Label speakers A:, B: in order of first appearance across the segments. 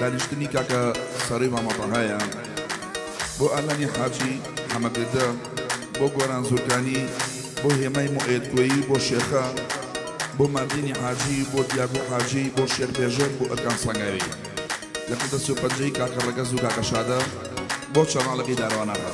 A: دانیشتنی کاکە سەڕی مامەڵەهەیە بۆ ئالانی حاجی حەمەدەدە بۆ گۆران زورکانی بۆ هێمای مۆئێدگوێیی بۆ شێخە بۆ ماردینی حاجی بۆ دیاگو حاجی بۆ شێربێژن بۆ ئەرکان سەنگاوی لە قەدە سوپەنجەی کاکە ڕەگەز و کاکە شادە بۆ چەماڵەکەی داروانەکە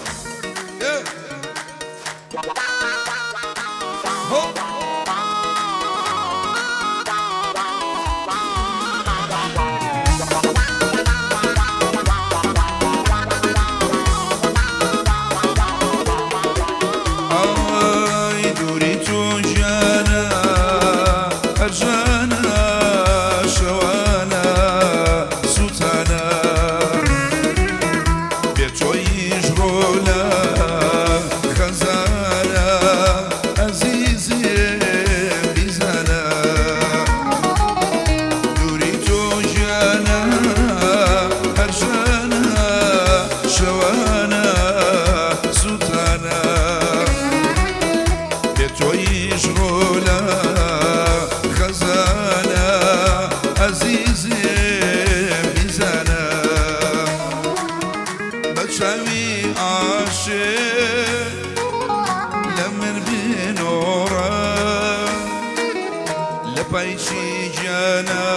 B: پایچی جانا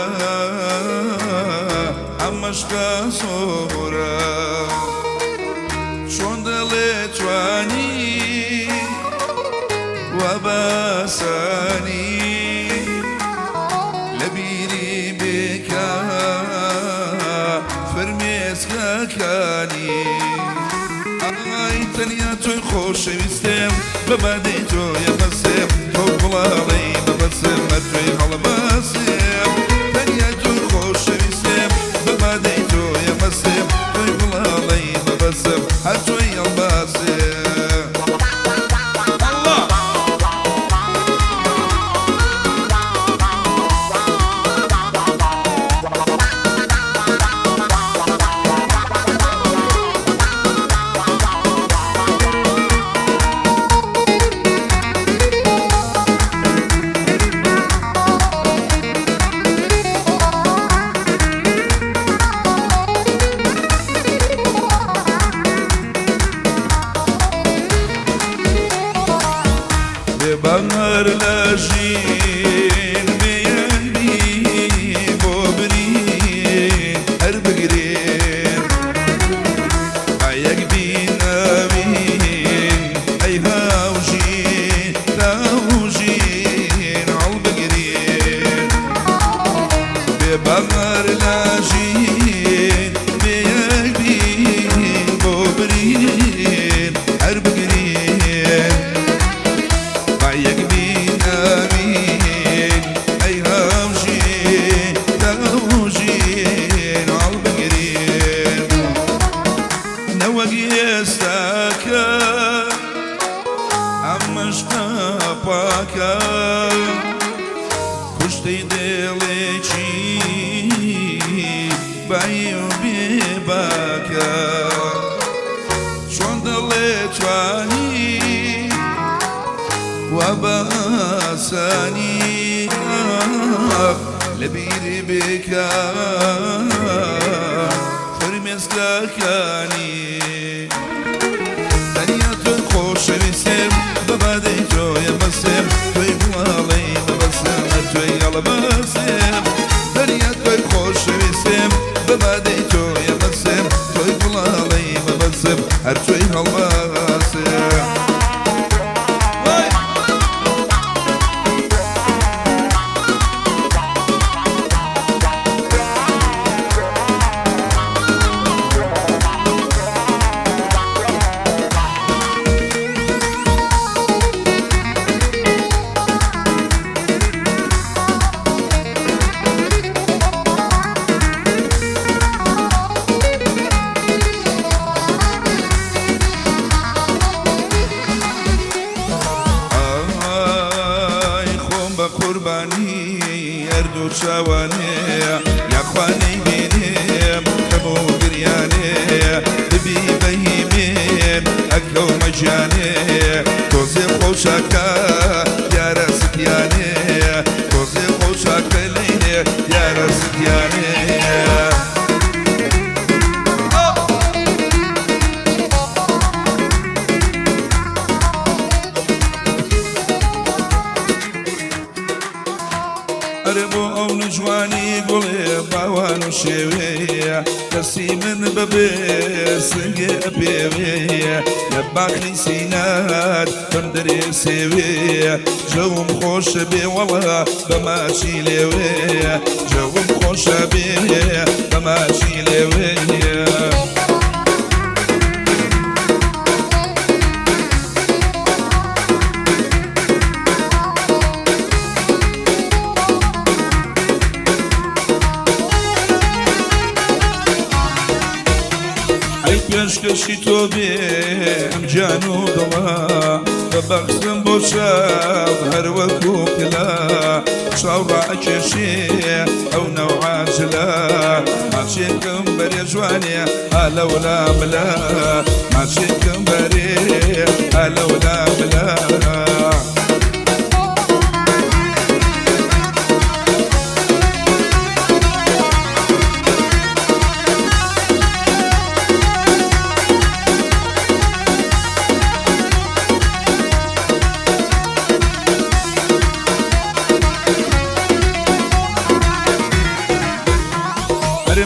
B: ئەمەشتا سۆرە چۆن دەڵێت توانی وە بەسانی لە بیری بێکە فرمێسکەکانی ئای تەنیا تۆی خۆشەویستم بەبادەی تۆیە بەسێم تۆ بڵاڵی بەبەسم هەتوێی هەڵەبەسێم تەنیا تۆی خۆشەویستم بەبادەی تۆیە بەسێم تۆی بڵاڵی بەبەسم هەتوێی هەڵبەسێم بەمەر لە ژین بێنی بۆ برین هەر بگرین ئایەک بینەوین ئەی هاوژین تاوژین هەڵبگرین بێ بەمەر لە ژین بێیەک بین بۆ برین هەر بگرین ئایەک بینەوین ئەی هاوژین تاوژین هەڵبگرین نەوەک ئێستاکە ئەم مەشقە پاکە کوشتەی دڵێکی بایی و بێباکە چۆن دەڵێت توانی وە بەسانی لەبیری بێکە فرمێسکەکانی تەنیا تۆی خۆشەویستم بەبادەی تۆیە بەسێم تۆی بڵاڵی بەبەسم هەتوێی هەڵەبەسێم تەنیا تۆی خۆشەویستم بەبادەی تۆیە بەسێم تۆی بڵاڵی بەبەسم هەتوێی هەڵبەسێم قوربانی هەردوو چاوانەیە یاخوانەی بینێم هەموو گریانەیە ببی بەهیمێن ئەکەو مەجانەیە تۆزێ خۆشەکە دیارە سکیانەیە تۆزێ خۆشەکە لەینێ دیارە سکیانەیە هربو او نجواني قولي باوان وشيوية كسي من ببير سنقي بيوية لباخي سينات بندري سيوية جوم خوش بي والله بماشي ليوية جوم خوش بي بماشي ليوية پێشکەشی تۆ بێم جان و دڵا بەبەخسم بۆ چاو هەروەکو کلا چاو ڕائەکێشێ ئەو نەوعاجلا ماچێکم بەرێ جوانێ ئالەولا ملا ماچێکم بەرێ ئالەولا ملا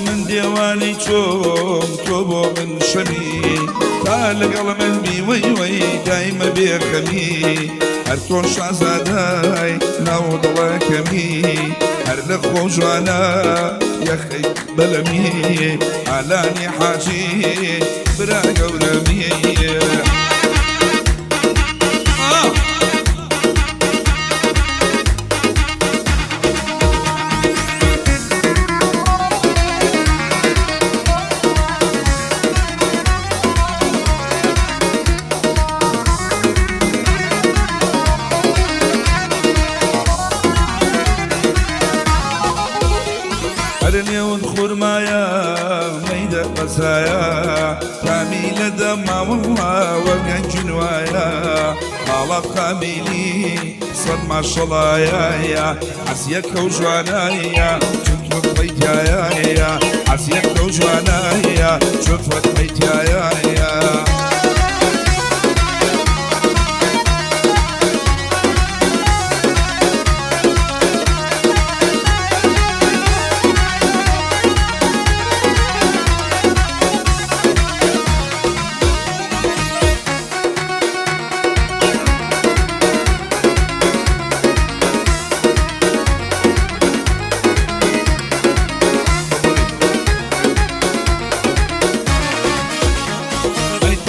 B: من ديواني توم توبو من شمي تالقل من بي وي وي دايما بيخمي هر تون شازاداي ناود الله كمي هر لخو جوانا يا خي بلمي علاني حاجي برا قولمي اليوم خرمايا ميدة قسايا كاميلة دمع والله وقن جنوايا طالب قابلي صدمة شلايا عسيك وجوانايا شفت وطفيت يا عسيك وجوانايا شفت وطفيت يا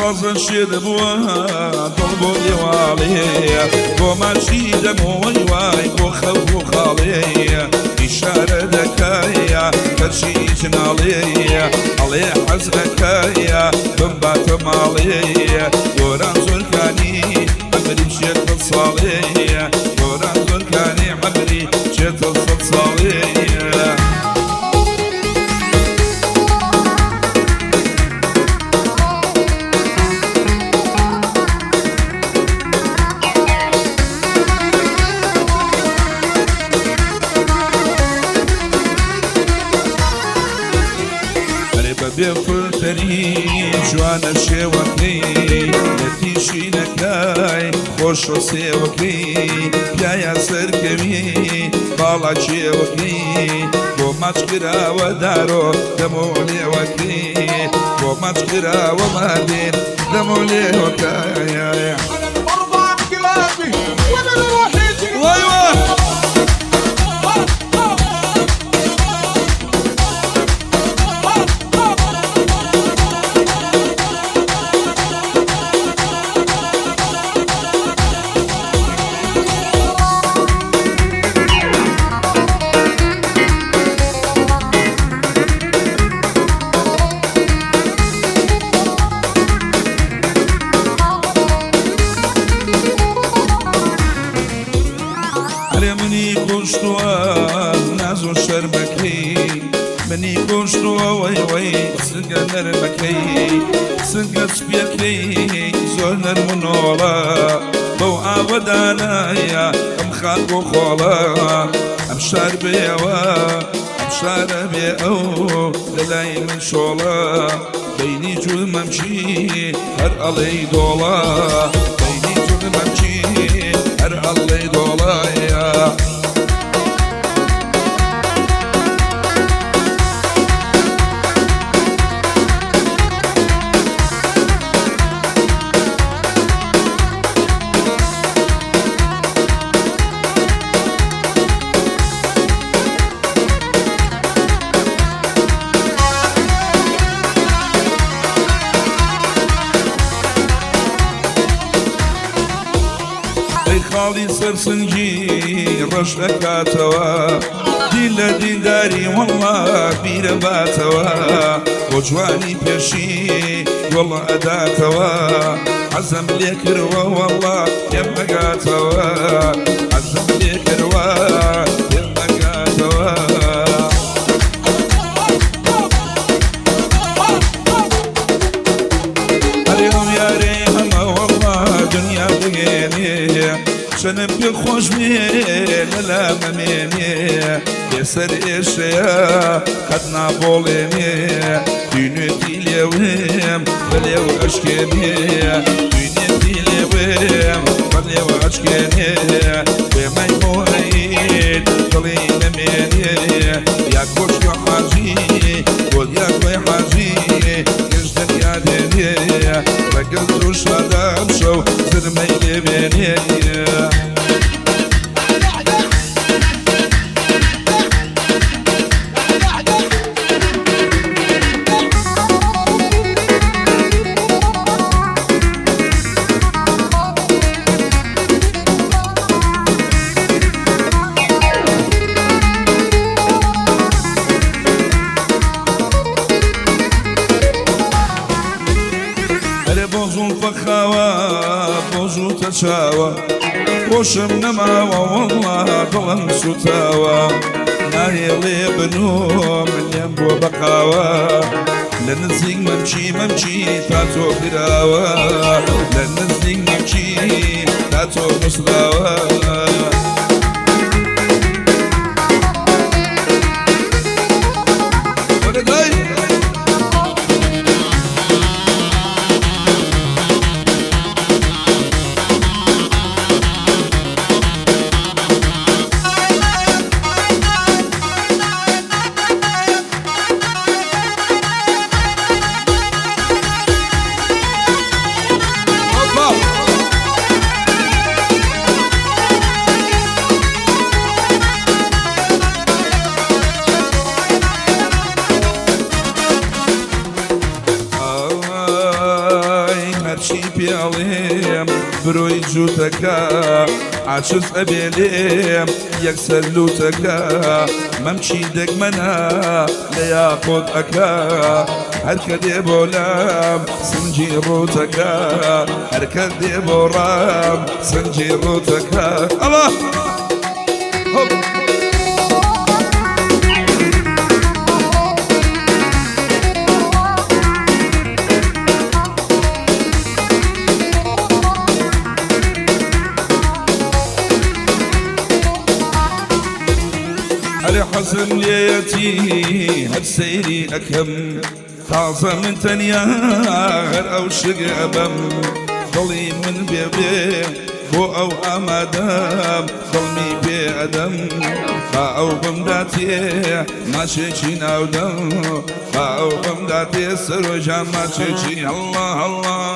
B: طازن شد بوها طلبو يوالي بو ماشي دمو ويواي بو خوف وخالي إشارة دكايا كرشي جنالي علي حزنكايا بمبات مالي دوران زركاني عمري مشيت الصالي دوران زركاني عمري مشيت الصالي بفرتني جوانا شوكي نتيشي نكاي خوش وسيوكي يا سركمي بالا شوكي بو مشكرا ودارو دمولي وكي بو مشكرا ومالين دمولي وكاي
C: انا المرضى بكلابي وانا الوحيد
B: ايوه مني كشتوا نازو شربكي مني كشتوا وي وي سنقا نرمكي سنقا سبيكي زهنا المنولا بو عودانا ام خاكو خولا ام شاربيوا ام شاربيوا للاي من شولا بيني جول ممشي هر علي دولا بيني جول ممشي هر علي دولا يا باڵی سەرسنگی ڕەش دەکاتەوە دی لە دینداری وەڵا بیرە باتەوە بۆ جوانی پێشی وەڵا ئەداتەوە عەزەم لێ کردوە وەڵا پێم نەگاتەوە عەزەم لێ کردوە پێم نەگاتەوە هەرێم یارێ هەمە وەڵا دنیا بگێنێ شنم پێ خۆش بێ لەلا مەمێنێ لێسەر ئێشەیە قەت نابۆڵێنێ دوێنێتی لێوێم بەلێو ئەشکێنێ دوێنێتی لێوێم بەلێو ئەشکێنێ بێمەی مۆهەیت دڵی نەمێنێ یا کۆشکە حاجی بۆ دیاکۆی حاجی گەشتن یادێنێ بەگەڵ دروشادام شەو زرمەی لێبێنێ بۆزوتە چاوە خۆشم نەماوە وەڵا دڵم سوتاوە ناهێڵێ بنۆ من لێم بۆ بەقاوە لە نزیک مەمچی تا تۆ گراوە لە نزیک مەمچی تا تۆ نووسراوە پێڵێم بڕۆی جووتەکە عاچز ئەبێلێم یەکسەر لووتەکە مەمچی دەگمەنە لە یاقۆت ئەکە هەرکە دێ بۆ لام سنجی ڕووتەکە هەرکە دێ بۆ ڕام سنجی ڕووتەکە ئەڵە حەزم لێیەتی هەر سەیری ئەکەم تازە من تەنیا هەر ئەو شگ ئەبەم دڵی من بێ بۆ ئەو ئامادەم دڵمی پێ ئەدەم با ئەو بمداتێ ماچێکی ناودەم با ئەو بمداتێ سەرۆژان ماچێکی هەڵڵا هەڵڵا